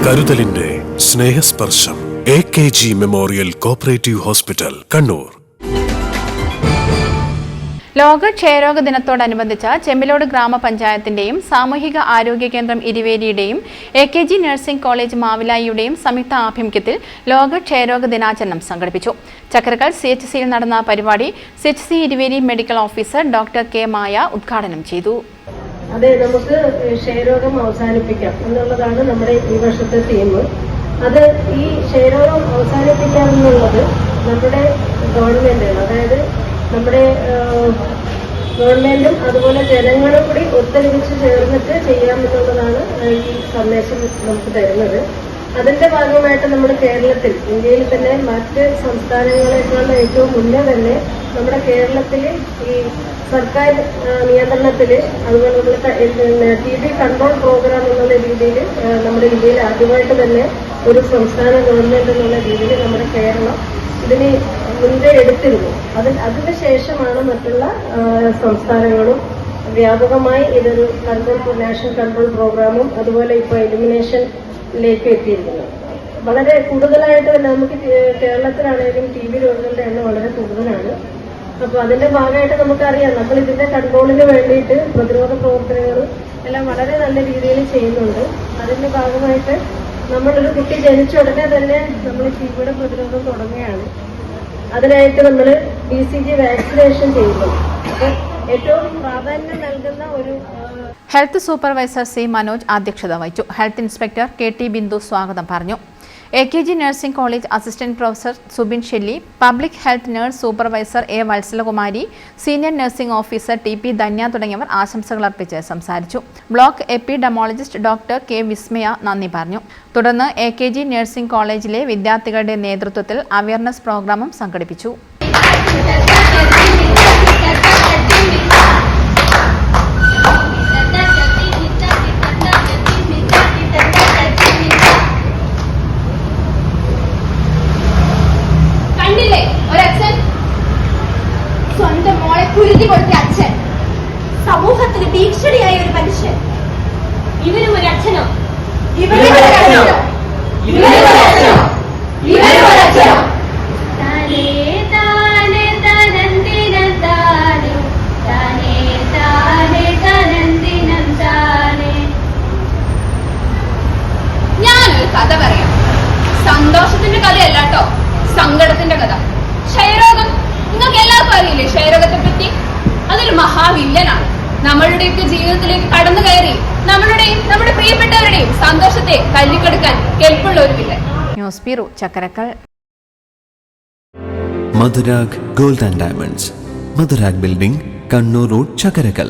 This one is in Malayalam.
കരുതലിന്റെ സ്നേഹസ്പർശം AKG memorial cooperative hospital, Kannur. ലോക ക്ഷയരോഗ ദിനത്തോടനുബന്ധിച്ച് ചെമ്പിലോട് ഗ്രാമപഞ്ചായത്തിന്റെയും സാമൂഹിക ആരോഗ്യ കേന്ദ്രം ഇരുവേരിയുടെയും AKG നഴ്സിംഗ് കോളേജ് മാവിലായിയുടെയും സംയുക്ത ആഭിമുഖ്യത്തിൽ ലോക ക്ഷയരോഗ ദിനാചരണം സംഘടിപ്പിച്ചു. ചക്കരക്കൽ CHCയിൽ നടന്ന പരിപാടി CHC Iruveri medical officer doctor K. മായ ഉദ്ഘാടനം ചെയ്തു. അതെ, നമുക്ക് ക്ഷയരോഗം അവസാനിപ്പിക്കാം എന്നുള്ളതാണ് നമ്മുടെ ഈ വർഷത്തെ തീം. അത് ഈ ക്ഷയരോഗം അവസാനിപ്പിക്കാം എന്നുള്ളത് നമ്മുടെ ഗവൺമെന്റാണ്. അതായത് നമ്മുടെ ഗവൺമെന്റും അതുപോലെ ജനങ്ങളും കൂടി ഒത്തൊരുമിച്ച് ചേർന്നിട്ട് ചെയ്യാമെന്നുള്ളതാണ് ഈ സന്ദേശം നമുക്ക് തരുന്നത്. അതിന്റെ ഭാഗമായിട്ട് നമ്മുടെ കേരളത്തിൽ, ഇന്ത്യയിൽ തന്നെ മറ്റ് സംസ്ഥാനങ്ങളെക്കാൾ ഏറ്റവും മുന്നേ തന്നെ നമ്മുടെ കേരളത്തിൽ ഈ സർക്കാർ നിയന്ത്രണത്തിൽ അതുപോലെ നമ്മൾ TB കൺട്രോൾ പ്രോഗ്രാം എന്നുള്ള രീതിയിൽ നമ്മുടെ ഇന്ത്യയിൽ ആദ്യമായിട്ട് തന്നെ ഒരു സംസ്ഥാന ഗവൺമെന്റ് എന്നുള്ള രീതിയിൽ നമ്മുടെ കേരളം ഇതിന് മുൻകൈ എടുത്തിരുന്നു. അതിന് ശേഷമാണ് മറ്റുള്ള സംസ്ഥാനങ്ങളും വ്യാപകമായി ഇതൊരു നാഷണൽ കൺട്രോൾ പ്രോഗ്രാമും അതുപോലെ ഇപ്പോൾ എലിമിനേഷനിലേക്ക് എത്തിയിരിക്കുന്നത്. വളരെ കൂടുതലായിട്ട് തന്നെ നമുക്ക് കേരളത്തിലാണെങ്കിലും TB രോഗികളുടെ എണ്ണം വളരെ കൂടുതലാണ്. അപ്പോൾ അതിന്റെ ഭാഗമായിട്ട് നമുക്കറിയാം, നമ്മൾ ഇതിന്റെ കൺട്രോളിന് വേണ്ടിയിട്ട് പ്രതിരോധ പ്രവർത്തനങ്ങളും എല്ലാം വളരെ നല്ല രീതിയിൽ ചെയ്യുന്നുണ്ട്. അതിന്റെ ഭാഗമായിട്ട് നമ്മളൊരു കുട്ടി ജനിച്ച ഉടനെ തന്നെ നമ്മൾ TBയുടെ പ്രതിരോധം തുടങ്ങുകയാണ്. അതിനായിട്ട് നമ്മൾ BCG വാക്സിനേഷൻ ചെയ്യുന്നു. അപ്പോൾ ഏറ്റവും പ്രാധാന്യം നൽകുന്ന ഒരു ഹെൽത്ത് സൂപ്പർവൈസർ C. മനോജ് അധ്യക്ഷത വഹിച്ചു. ഹെൽത്ത് ഇൻസ്പെക്ടർ KT ബിന്ദു സ്വാഗതം പറഞ്ഞു. AKG nursing college assistant professor Subin Shelly, public health nurse supervisor A. Vatsalakumari, senior nursing officer TP Dhanya തുടങ്ങിയവർ ആശംസകൾ അർപ്പിച്ച് സംസാരിച്ചു. Block epidemiologist doctor K. Vismaya നന്ദി പറഞ്ഞു. തുടർന്ന് AKG നഴ്സിംഗ് കോളേജിലെ വിദ്യാർത്ഥികളുടെ നേതൃത്വത്തിൽ അവയർനെസ് പ്രോഗ്രാമും സംഘടിപ്പിച്ചു. സ്വന്തം മോളെ കുരുതി കൊടുത്ത അച്ഛൻ, സമൂഹത്തിന് ഭീഷണിയായ ഒരു മനുഷ്യൻ. ഇവനും ഒരു അച്ഛനോ? ഞാനൊരു കഥ പറയാം. സന്തോഷത്തിന്റെ കഥയല്ല കേട്ടോ, സങ്കടത്തിന്റെ കഥ. ക്ഷയരോഗം നിങ്ങൾക്ക് എല്ലാവർക്കും അറിയില്ലേ? ക്ഷയരോഗത്തെ പറ്റി അതൊരു മഹാവില്ലനാണ്. നമ്മളുടെയൊക്കെ ജീവിതത്തിലേക്ക് കടന്നു കയറി നമ്മളുടെയും നമ്മുടെ പ്രിയപ്പെട്ടവരുടെയും സന്തോഷത്തെ തല്ലിക്കെടുക്കാൻ കെൽപ്പുള്ള ഒരു villain. News bureau, Chakkarakkal. Madhurag gold and diamonds, Madhurag building, Kannur road, Chakkarakkal.